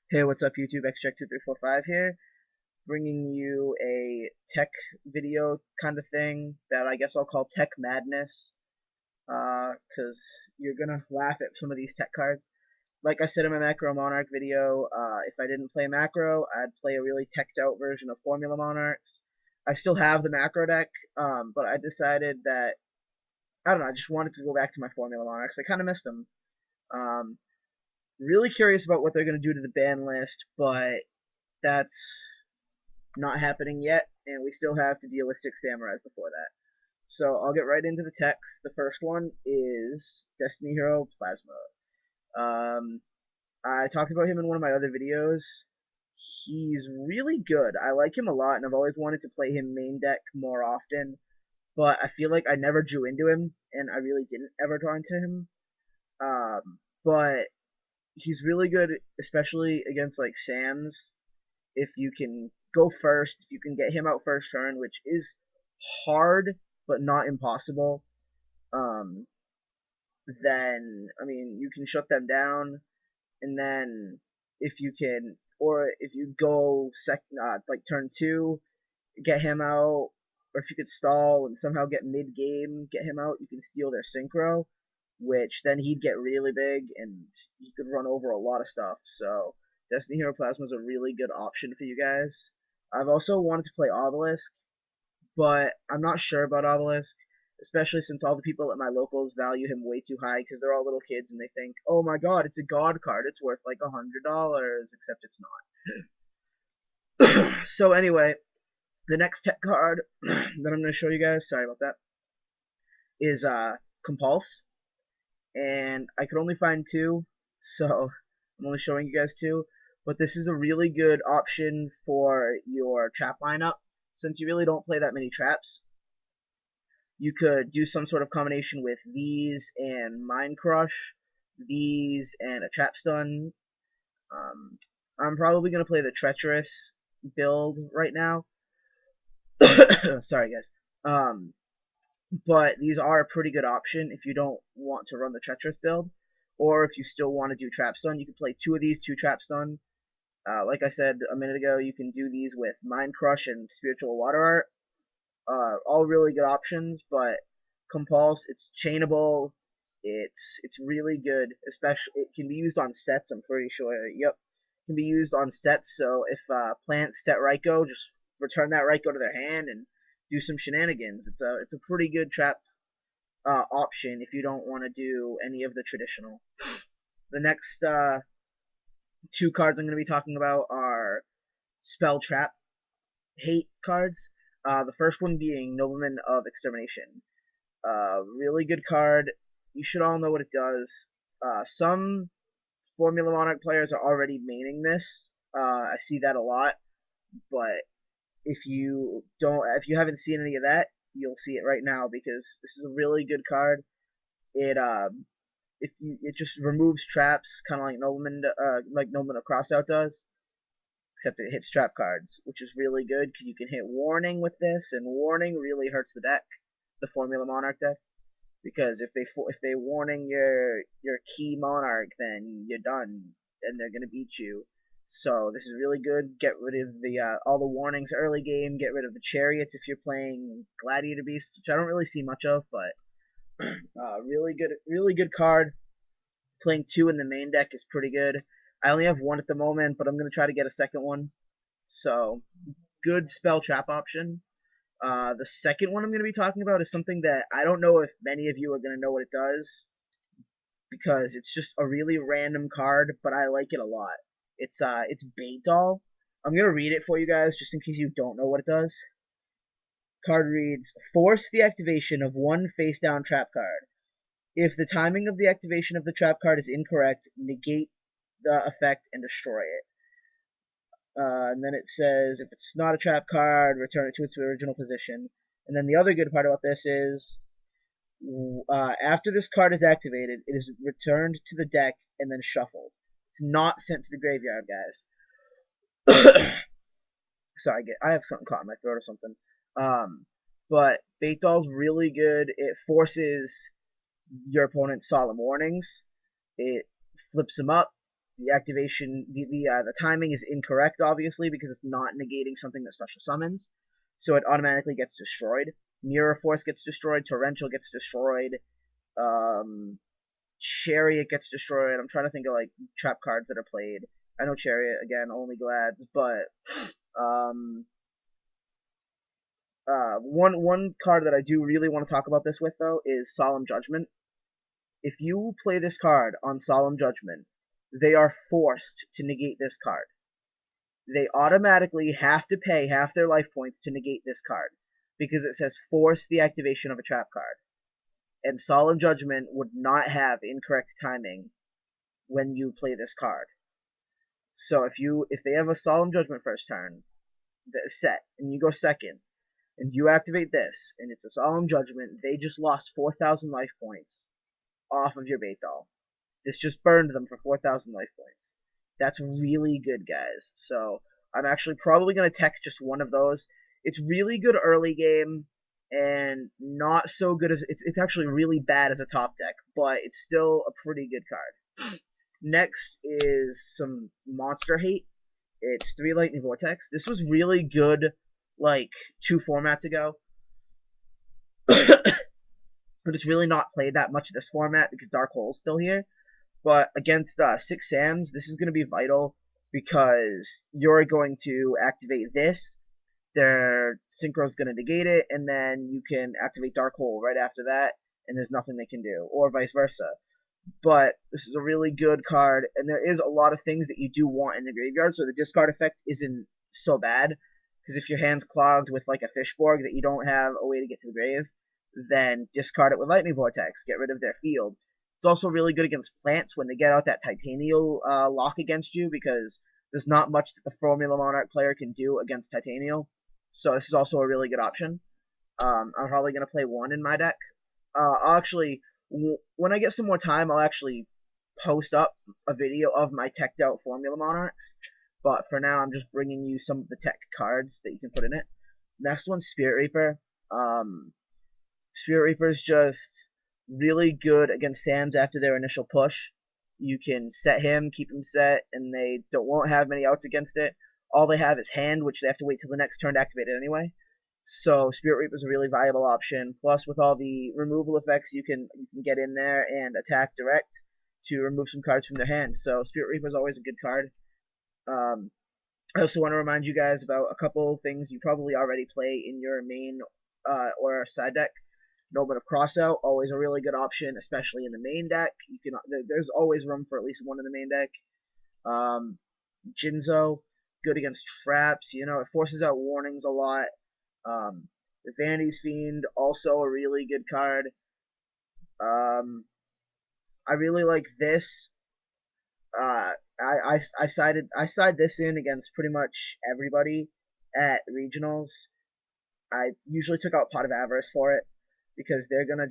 Hey, what's up YouTube? XCheck2345 here, bringing you a tech video kind of thing that I guess I'll call Tech Madness, because you're gonna laugh at some of these tech cards. Like I said in my Macro Monarch video, if I didn't play Macro, I'd play a really teched out version of Formula Monarchs. I still have the Macro deck, but I decided that, I don't know, I just wanted to go back to my Formula Monarchs. I kind of missed them. Um, really curious about what they're going to do to the ban list, but that's not happening yet, and we still have to deal with six samurais before that. So I'll get right into the text. The first one is Destiny Hero Plasma. Um, I talked about him in one of my other videos. He's really good. I like him a lot, and I've always wanted to play him main deck more often, but I feel like I never drew into him, and I really didn't ever draw into him. But he's really good, especially against like Sans, if you can go first, if you can get him out first turn, which is hard but not impossible, um, then I mean you can shut them down, and then if you can, or if you go like turn two, get him out, or if you could stall and somehow get mid game, get him out, you can steal their synchro, which then he'd get really big and he could run over a lot of stuff. So Destiny Hero Plasma is a really good option for you guys. I've also wanted to play Obelisk, but I'm not sure about Obelisk, especially since all the people at my locals value him way too high because they're all little kids and they think, oh my god, it's a god card, it's worth like $100, except it's not. So anyway, the next tech card that I'm going to show you guys, sorry about that, is Compulse, and I could only find two, so I'm only showing you guys two. But this is a really good option for your trap lineup, since you really don't play that many traps. You could do some sort of combination with these and Mind Crush, these and a Trap Stun. Um, I'm probably going to play the Treacherous build right now. Sorry, guys. But these are a pretty good option if you don't want to run the Treacherous build, or if you still want to do Trap Stun. You can play two of these, two Trap Stun. Like I said a minute ago, you can do these with Mind Crush and Spiritual Water Art. All really good options, but Compulse, it's chainable. It's really good. Especially, it can be used on sets. I'm pretty sure. Yep, it can be used on sets. So if plants set Raikou, just return that Raikou to their hand and do some shenanigans. It's a pretty good trap option if you don't want to do any of the traditional. The next two cards I'm going to be talking about are Spell Trap hate cards. The first one being Nobleman of Extermination. Really good card. You should all know what it does. Some Formula Monarch players are already maining this. I see that a lot, but if you haven't seen any of that, you'll see it right now because this is a really good card. It it just removes traps, kind of like Nobleman of Crossout does, except it hits trap cards, which is really good because you can hit Warning with this, and Warning really hurts the deck, the Formula Monarch deck, because if they Warning your key Monarch, then you're done, and they're gonna beat you. So this is really good. Get rid of the all the warnings early game. Get rid of the chariots if you're playing Gladiator Beasts, which I don't really see much of, but really good card. Playing two in the main deck is pretty good. I only have one at the moment, but I'm gonna try to get a second one. So good spell trap option. The second one I'm going to be talking about is something that I don't know if many of you are going to know what it does, because it's just a really random card, but I like it a lot. It's Bait Doll. I'm going to read it for you guys just in case you don't know what it does. Card reads, force the activation of one face down trap card. If the timing of the activation of the trap card is incorrect, negate the effect and destroy it. And then it says, if it's not a trap card, return it to its original position. And then the other good part about this is, after this card is activated, it is returned to the deck and then shuffled. It's not sent to the graveyard, guys. Sorry, I have something caught in my throat or something. But Bait Doll's really good. It forces your opponent's solemn warnings. It flips them up. the activation, the timing is incorrect, obviously, because it's not negating something that special summons, so it automatically gets destroyed. Mirror Force gets destroyed, Torrential gets destroyed, um, Chariot gets destroyed. I'm trying to think of like trap cards that are played. I know Chariot again, only Glads, but um, one card that I do really want to talk about this with though is Solemn Judgment. If you play this card on Solemn Judgment, they are forced to negate this card. They automatically have to pay half their life points to negate this card because it says force the activation of a trap card. And Solemn Judgment would not have incorrect timing when you play this card. So if they have a Solemn Judgment first turn set and you go second and you activate this and it's a Solemn Judgment, they just lost 4,000 life points off of your bait doll. This just burned them for 4,000 life points. That's really good, guys. So I'm actually probably going to tech just one of those. It's really good early game and not so good as it's actually really bad as a top deck, but it's still a pretty good card. Next is some Monster Hate. It's 3 Lightning Vortex. This was really good like 2 formats ago. But it's really not played that much in this format because Dark Hole's still here. But against 6 Sams, this is going to be vital because you're going to activate this. Their Synchro's going to negate it, and then you can activate Dark Hole right after that, and there's nothing they can do, or vice versa. But this is a really good card, and there is a lot of things that you do want in the graveyard, so the discard effect isn't so bad. Because if your hand's clogged with like a Fishborg that you don't have a way to get to the grave, then discard it with Lightning Vortex. Get rid of their field. It's also really good against plants when they get out that Titanial lock against you, because there's not much that the Formula Monarch player can do against Titanial. So this is also a really good option. I'm probably going to play one in my deck. I'll actually, when I get some more time, I'll actually post up a video of my teched out Formula Monarchs. But for now, I'm just bringing you some of the tech cards that you can put in it. Next one's Spirit Reaper. Spirit Reaper's just really good against Sams after their initial push. You can set him, keep him set, and they won't have many outs against it. All they have is hand, which they have to wait till the next turn to activate it anyway. So Spirit Reaper is a really viable option. Plus, with all the removal effects, you can get in there and attack direct to remove some cards from their hand. So Spirit Reaper is always a good card. I also want to remind you guys about a couple things you probably already play in your main or side deck. Noble of Crossout, always a really good option, especially in the main deck. There's always room for at least one in the main deck. Jinzo, good against traps. You know, it forces out warnings a lot. The Vanity's Fiend, also a really good card. I really like this. I side this in against pretty much everybody at regionals. I usually took out Pot of Avarice for it because they're gonna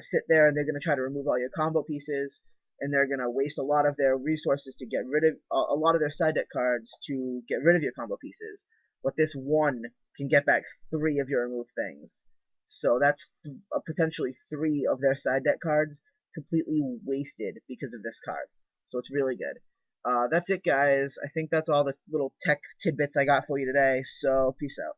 sit there and they're gonna try to remove all your combo pieces, and they're gonna waste a lot of their resources to get rid of a lot of their side deck cards to get rid of your combo pieces. But this one can get back 3 of your removed things, so that's potentially 3 of their side deck cards completely wasted because of this card. So it's really good. That's it, guys. I think that's all the little tech tidbits I got for you today. So peace out.